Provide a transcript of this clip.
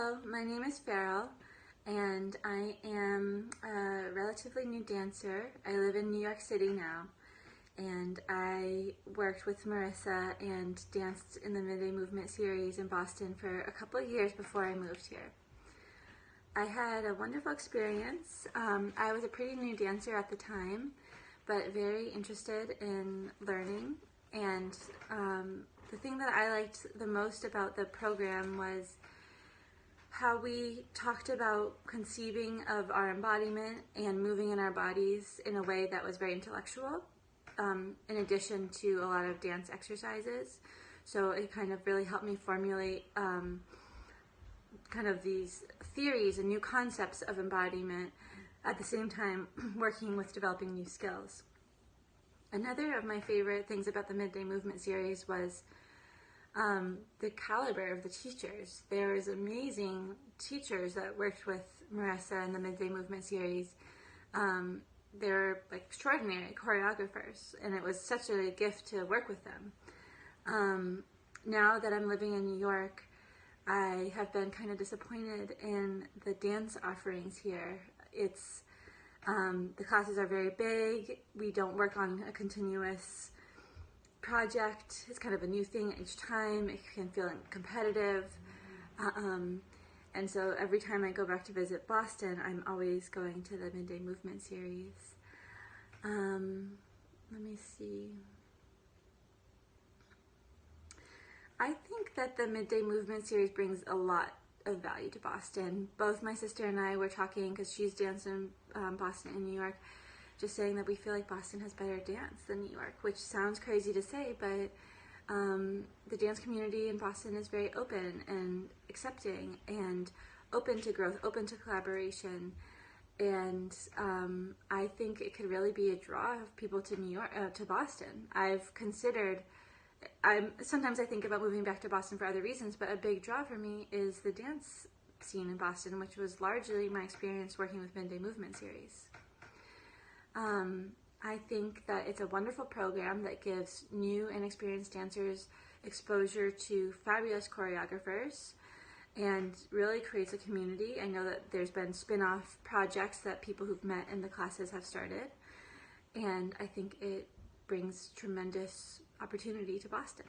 Hello, my name is Farrell, and I am a relatively new dancer. I live in New York City now, and I worked with Marissa and danced in the Midday Movement Series in Boston for a couple of years before I moved here. I had a wonderful experience. I was a pretty new dancer at the time, but very interested in learning, and the thing that I liked the most about the program was how we talked about conceiving of our embodiment and moving in our bodies in a way that was very intellectual, in addition to a lot of dance exercises. So it kind of really helped me formulate kind of these theories and new concepts of embodiment, at the same time working with developing new skills. Another of my favorite things about the Midday Movement Series was the caliber of the teachers. There was amazing teachers that worked with Marissa in the Midday Movement Series. They're like extraordinary choreographers, and it was such a gift to work with them. Now that I'm living in New York, I have been kind of disappointed in the dance offerings here. The classes are very big. We don't work on a continuous project. It's kind of a new thing each time. It can feel competitive. And so every time I go back to visit Boston, I'm always going to the Midday Movement Series. Let me see. I think that the Midday Movement Series brings a lot of value to Boston. Both my sister and I were talking, because she's danced in Boston and New York, just saying that we feel like Boston has better dance than New York, which sounds crazy to say, but the dance community in Boston is very open and accepting and open to growth, open to collaboration, and I think it could really be a draw of people to New York, to Boston. Sometimes I think about moving back to Boston for other reasons, but a big draw for me is the dance scene in Boston, which was largely my experience working with Midday Movement Series. I think that it's a wonderful program that gives new and experienced dancers exposure to fabulous choreographers and really creates a community. I know that there's been spin-off projects that people who've met in the classes have started, and I think it brings tremendous opportunity to Boston.